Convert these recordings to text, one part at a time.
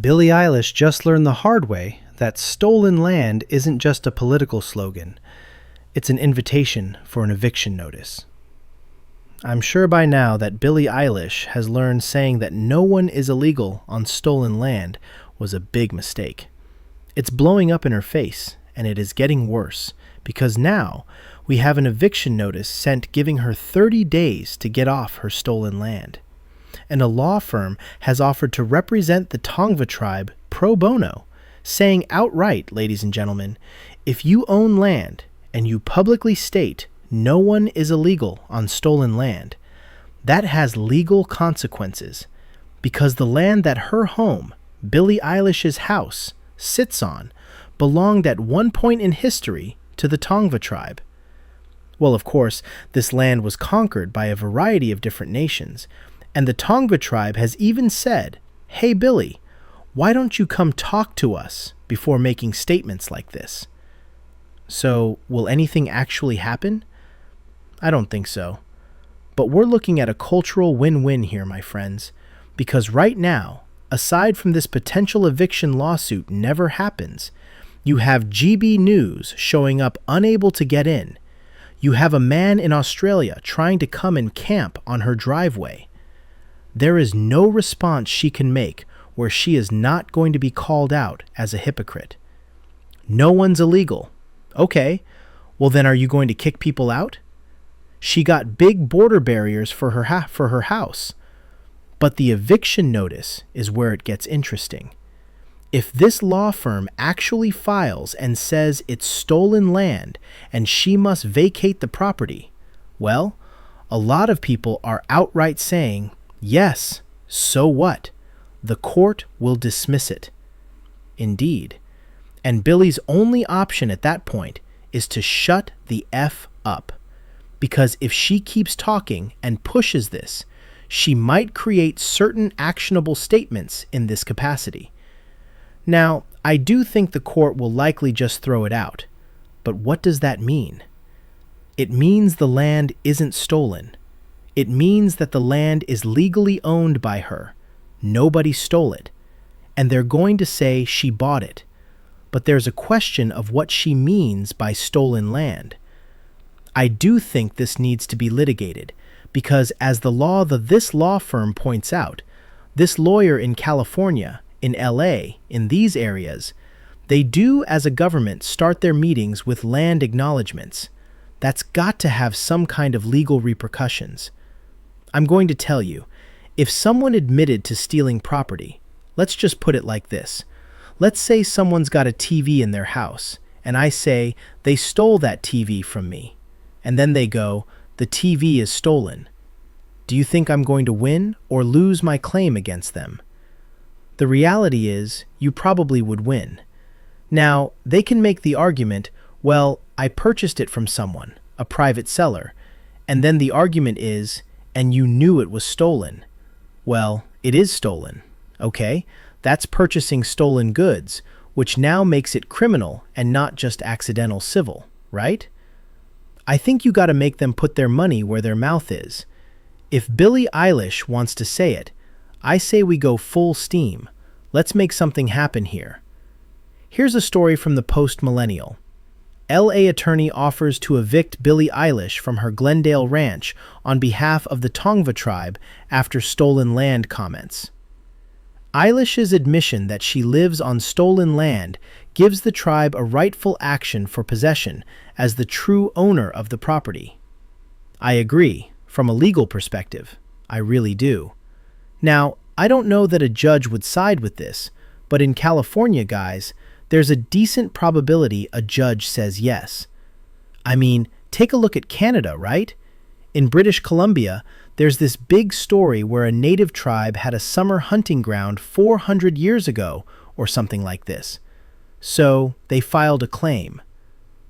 Billie Eilish just learned the hard way that stolen land isn't just a political slogan, it's an invitation for an eviction notice. I'm sure by now that Billie Eilish has learned saying that no one is illegal on stolen land was a big mistake. It's blowing up in her face, and it is getting worse, because now we have an eviction notice sent giving her 30 days to get off her stolen land. And a law firm has offered to represent the Tongva tribe pro bono, saying outright, ladies and gentlemen, if you own land and you publicly state no one is illegal on stolen land, that has legal consequences, because the land that her home, Billie Eilish's house, sits on belonged at one point in history to the Tongva tribe. Well, of course, this land was conquered by a variety of different nations, and the Tongva tribe has even said, "Hey Billie, why don't you come talk to us before making statements like this?" So, will anything actually happen? I don't think so. But we're looking at a cultural win-win here, my friends, because right now, aside from this potential eviction lawsuit never happens, you have GB News showing up unable to get in. You have a man in Australia trying to come and camp on her driveway. There is no response she can make where she is not going to be called out as a hypocrite. No one's illegal. Okay, well then are you going to kick people out? She got big border barriers for her house. But the eviction notice is where it gets interesting. If this law firm actually files and says it's stolen land and she must vacate the property, well, a lot of people are outright saying, yes, so what? The court will dismiss it. Indeed. And Billie's only option at that point is to shut the F up. Because if she keeps talking and pushes this, she might create certain actionable statements in this capacity. Now, I do think the court will likely just throw it out. But what does that mean? It means the land isn't stolen. It means that the land is legally owned by her. Nobody stole it. And they're going to say she bought it. But there's a question of what she means by stolen land. I do think this needs to be litigated, because as this law firm points out, this lawyer in California, in LA, in these areas, they do as a government start their meetings with land acknowledgements. That's got to have some kind of legal repercussions. I'm going to tell you, if someone admitted to stealing property, let's just put it like this. Let's say someone's got a TV in their house, and I say they stole that TV from me. And then they go, the TV is stolen. Do you think I'm going to win or lose my claim against them? The reality is, you probably would win. Now, they can make the argument, well, I purchased it from someone, a private seller, and then the argument is, and you knew it was stolen. Well, it is stolen. Okay, that's purchasing stolen goods, which now makes it criminal and not just accidental civil, right? I think you got to make them put their money where their mouth is. If Billie Eilish wants to say it, I say we go full steam. Let's make something happen here. Here's a story from the Post-Millennial. LA attorney offers to evict Billie Eilish from her Glendale ranch on behalf of the Tongva tribe after stolen land comments. Eilish's admission that she lives on stolen land gives the tribe a rightful action for possession as the true owner of the property. I agree, from a legal perspective. I really do. Now, I don't know that a judge would side with this, but in California, guys, there's a decent probability a judge says yes. I mean, take a look at Canada, right? In British Columbia, there's this big story where a native tribe had a summer hunting ground 400 years ago, or something like this. So, they filed a claim.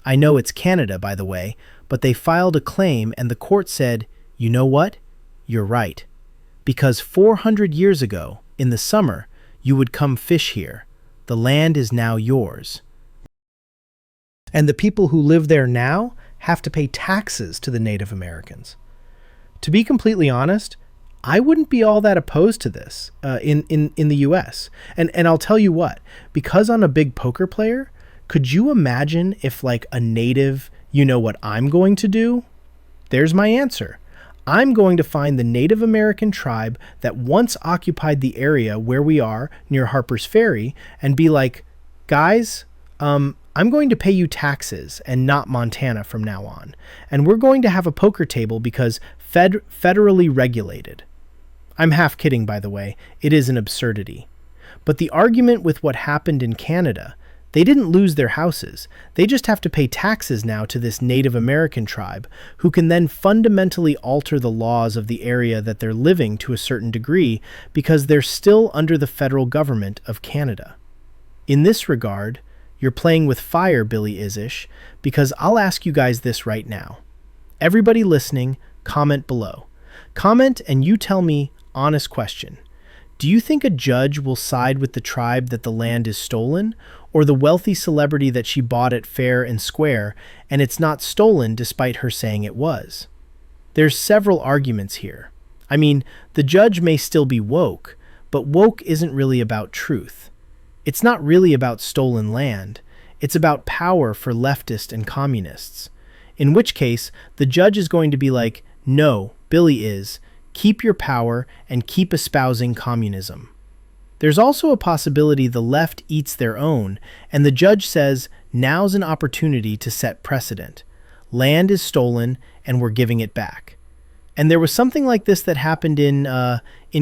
I know it's Canada, by the way, but they filed a claim and the court said, you know what? You're right. Because 400 years ago, in the summer, you would come fish here. The land is now yours. And the people who live there now have to pay taxes to the Native Americans. To be completely honest, I wouldn't be all that opposed to this in the US. And I'll tell you what, because I'm a big poker player, could you imagine if like a native, you know what I'm going to do? There's my answer. I'm going to find the Native American tribe that once occupied the area where we are near Harper's Ferry and be like, guys, I'm going to pay you taxes and not Montana from now on. And we're going to have a poker table because federally regulated. I'm half kidding, by the way. It is an absurdity. But the argument with what happened in Canada, they didn't lose their houses. They just have to pay taxes now to this Native American tribe, who can then fundamentally alter the laws of the area that they're living to a certain degree because they're still under the federal government of Canada. In this regard, you're playing with fire, Billie Eilish, because I'll ask you guys this right now. Everybody listening, comment below. Comment and you tell me, honest question. Do you think a judge will side with the tribe that the land is stolen, or the wealthy celebrity that she bought it fair and square, and it's not stolen despite her saying it was? There's several arguments here. I mean, the judge may still be woke, but woke isn't really about truth. It's not really about stolen land. It's about power for leftists and communists. In which case, the judge is going to be like, no, Billie is. Keep your power and keep espousing communism. There's also a possibility the left eats their own, and the judge says, now's an opportunity to set precedent. Land is stolen, and we're giving it back. And there was something like this that happened in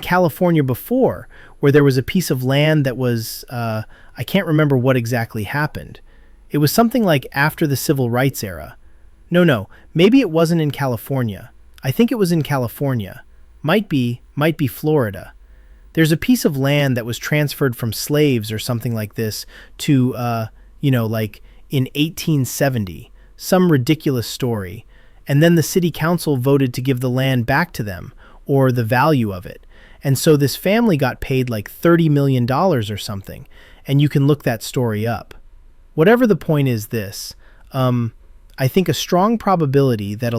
California before, where there was a piece of land that was, I can't remember what exactly happened. It was something like after the civil rights era. No, maybe it wasn't in California. I think it was in California. Might be Florida. There's a piece of land that was transferred from slaves or something like this to, like in 1870, some ridiculous story. And then the city council voted to give the land back to them, or the value of it. And so this family got paid like $30 million or something. And you can look that story up. Whatever the point is this, I think a strong probability that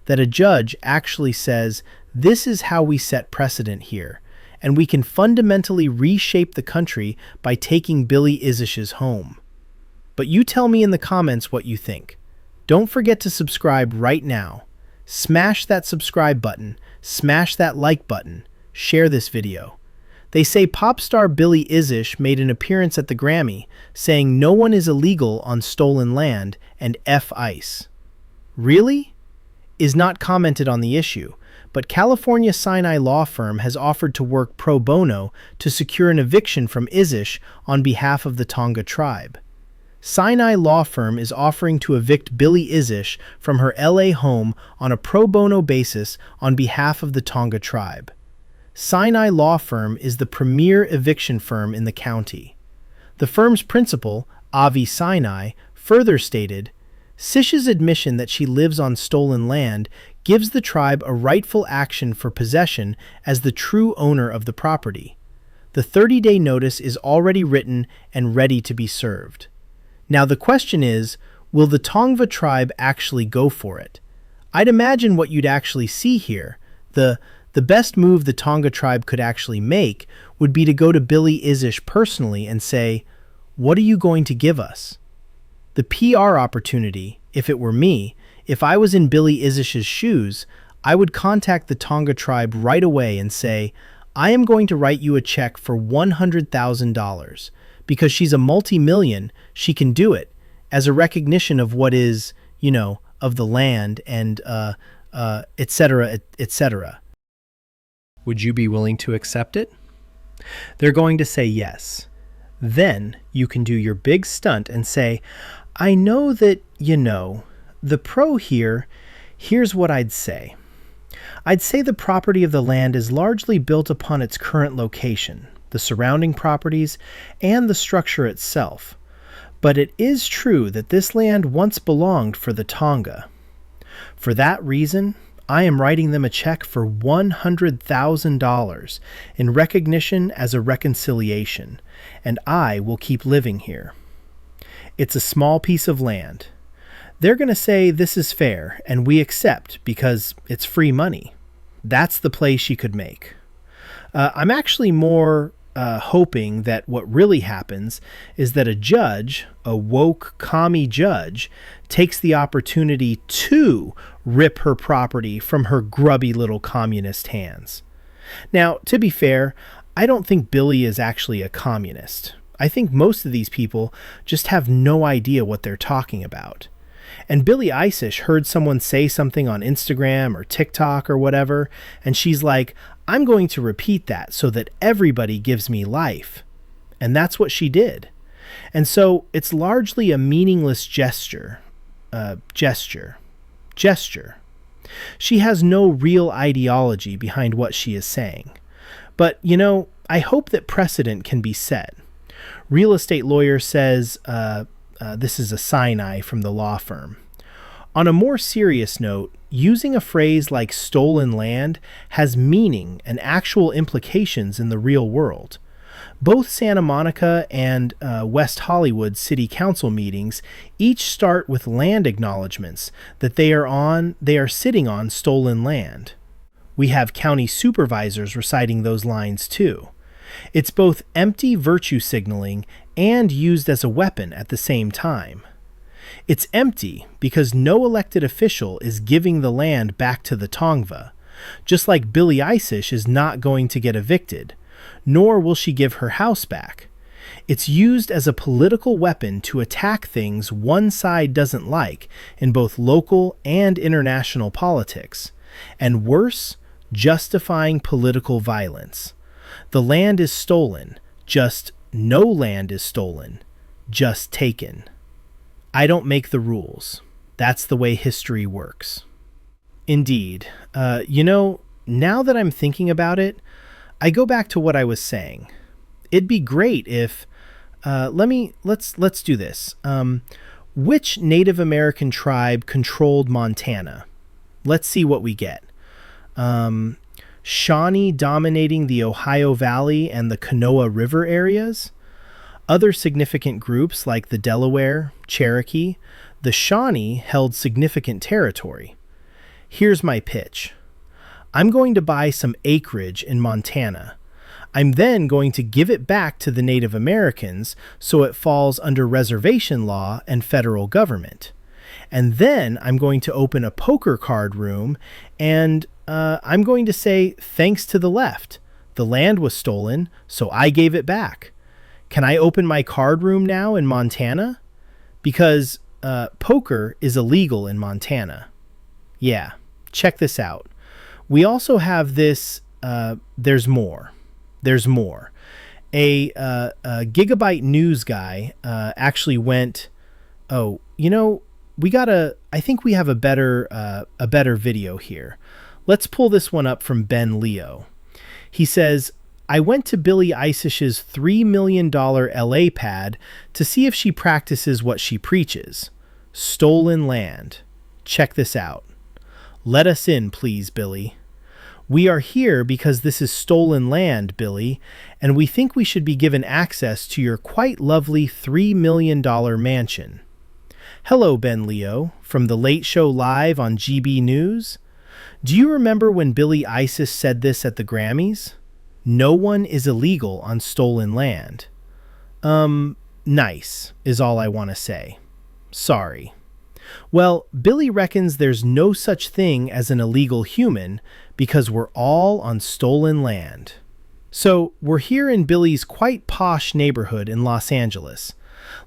that a judge actually says, this is how we set precedent here, and we can fundamentally reshape the country by taking Billie Eilish's home. But you tell me in the comments what you think. Don't forget to subscribe right now. Smash that subscribe button, smash that like button, share this video. They say pop star Billie Eilish made an appearance at the Grammy, saying no one is illegal on stolen land and F ICE. Really? Is not commented on the issue, but California Sinai law firm has offered to work pro bono to secure an eviction from Eilish on behalf of the Tongva tribe. Sinai law firm is offering to evict Billie Eilish from her LA home on a pro bono basis on behalf of the Tongva tribe. Sinai law firm is the premier eviction firm in the county. The firm's principal, Avi Sinai, further stated, Sish's admission that she lives on stolen land gives the tribe a rightful action for possession as the true owner of the property. The 30-day notice is already written and ready to be served. Now the question is, will the Tongva tribe actually go for it? I'd imagine what you'd actually see here, the best move the Tongva tribe could actually make would be to go to Billie Eilish personally and say, what are you going to give us? The PR opportunity, if it were me, if I was in Billie Eilish's shoes, I would contact the Tongva tribe right away and say, I am going to write you a check for $100,000. Because she's a multi-million, she can do it, as a recognition of what is, of the land and, etc., etc. Would you be willing to accept it? They're going to say yes. Then you can do your big stunt and say, I know that, the pro here's what I'd say. I'd say the property of the land is largely built upon its current location, the surrounding properties, and the structure itself. But it is true that this land once belonged for the Tongva. For that reason, I am writing them a check for $100,000 in recognition as a reconciliation, and I will keep living here. It's a small piece of land. They're going to say this is fair, and we accept because it's free money. That's the play she could make. I'm actually more hoping that what really happens is that a judge, a woke commie judge, takes the opportunity to rip her property from her grubby little communist hands. Now, to be fair, I don't think Billie is actually a communist. I think most of these people just have no idea what they're talking about. And Billie Eilish heard someone say something on Instagram or TikTok or whatever, and she's like, I'm going to repeat that so that everybody gives me life. And that's what she did. And so it's largely a meaningless gesture. Gesture. She has no real ideology behind what she is saying. But, I hope that precedent can be set. Real estate lawyer says, this is a Sinai from the law firm. On a more serious note, using a phrase like stolen land has meaning and actual implications in the real world. Both Santa Monica and West Hollywood city council meetings each start with land acknowledgments that they are sitting on stolen land. We have county supervisors reciting those lines too. It's both empty virtue signaling and used as a weapon at the same time. It's empty because no elected official is giving the land back to the Tongva, just like Billie Eilish is not going to get evicted, nor will she give her house back. It's used as a political weapon to attack things one side doesn't like in both local and international politics, and worse, justifying political violence. The land is stolen, just no land is stolen, just taken. I don't make the rules. That's the way history works. Indeed. Now that I'm thinking about it, I go back to what I was saying. It'd be great if, let's do this. Which Native American tribe controlled Montana? Let's see what we get. Shawnee dominating the Ohio Valley and the Kanawha River areas? Other significant groups like the Delaware, Cherokee, the Shawnee held significant territory. Here's my pitch. I'm going to buy some acreage in Montana. I'm then going to give it back to the Native Americans so it falls under reservation law and federal government. And then I'm going to open a poker card room and I'm going to say, thanks to the left. The land was stolen, so I gave it back. Can I open my card room now in Montana? Because poker is illegal in Montana. Yeah, check this out. We also have this, there's more. A Gigabyte News guy actually went, I think we have a better video here. Let's pull this one up from Ben Leo. He says, I went to Billie Eilish's $3 million LA pad to see if she practices what she preaches. Stolen land. Check this out. Let us in, please, Billie. We are here because this is stolen land, Billie, and we think we should be given access to your quite lovely $3 million mansion. Hello, Ben Leo, from The Late Show Live on GB News. Do you remember when Billie Eilish said this at the Grammys? No one is illegal on stolen land. Nice, is all I want to say. Sorry. Well, Billie reckons there's no such thing as an illegal human because we're all on stolen land. So, we're here in Billie's quite posh neighborhood in Los Angeles.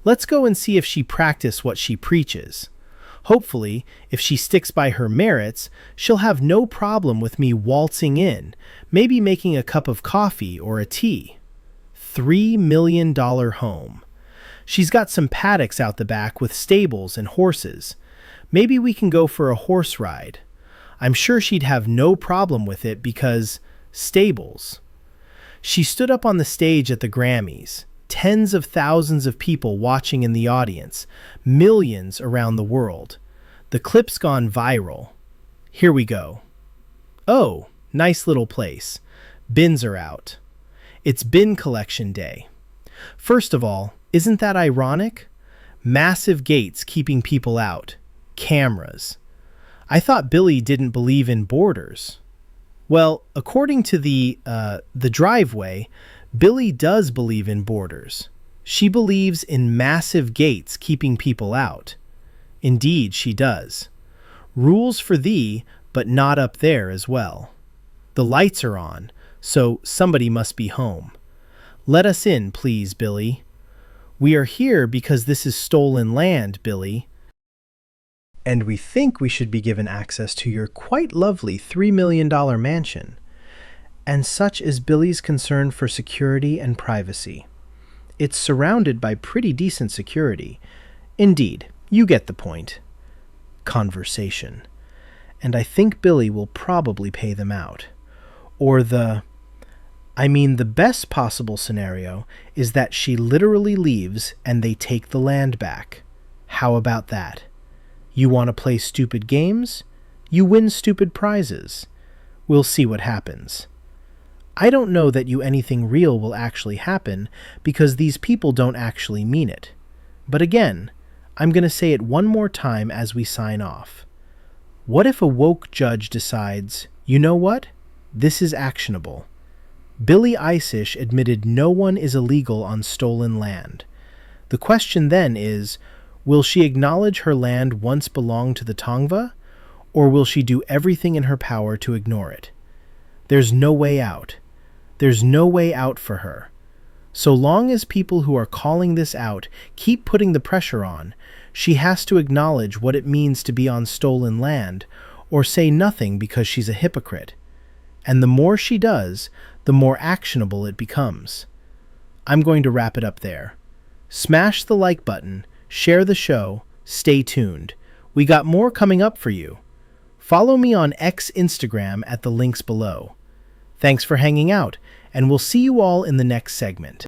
Let's go and see if she practices what she preaches. Hopefully, if she sticks by her merits, she'll have no problem with me waltzing in, maybe making a cup of coffee or a tea. $3 million home. She's got some paddocks out the back with stables and horses. Maybe we can go for a horse ride. I'm sure she'd have no problem with it because stables. She stood up on the stage at the Grammys. Tens of thousands of people watching in the audience, millions around the world. The clip's gone viral. Here we go. Oh, nice little place. Bins are out. It's bin collection day. First of all, isn't that ironic? Massive gates keeping people out. Cameras. I thought Billie didn't believe in borders. Well, according to the driveway, Billie does believe in borders. She believes in massive gates keeping people out. Indeed, she does. Rules for thee, but not up there as well. The lights are on, so somebody must be home. Let us in, please, Billie. We are here because this is stolen land, Billie. And we think we should be given access to your quite lovely $3 million mansion. And such is Billie's concern for security and privacy. It's surrounded by pretty decent security. Indeed, you get the point. Conversation. And I think Billie will probably pay them out. Or the best possible scenario is that she literally leaves and they take the land back. How about that? You want to play stupid games? You win stupid prizes. We'll see what happens. I don't know that anything real will actually happen because these people don't actually mean it. But again, I'm going to say it one more time as we sign off. What if a woke judge decides, you know what? This is actionable. Billie Eilish admitted no one is illegal on stolen land. The question then is, will she acknowledge her land once belonged to the Tongva, or will she do everything in her power to ignore it? There's no way out. There's no way out for her. So long as people who are calling this out keep putting the pressure on, she has to acknowledge what it means to be on stolen land, or say nothing because she's a hypocrite. And the more she does, the more actionable it becomes. I'm going to wrap it up there. Smash the like button, share the show, stay tuned. We got more coming up for you. Follow me on Instagram at the links below. Thanks for hanging out, and we'll see you all in the next segment.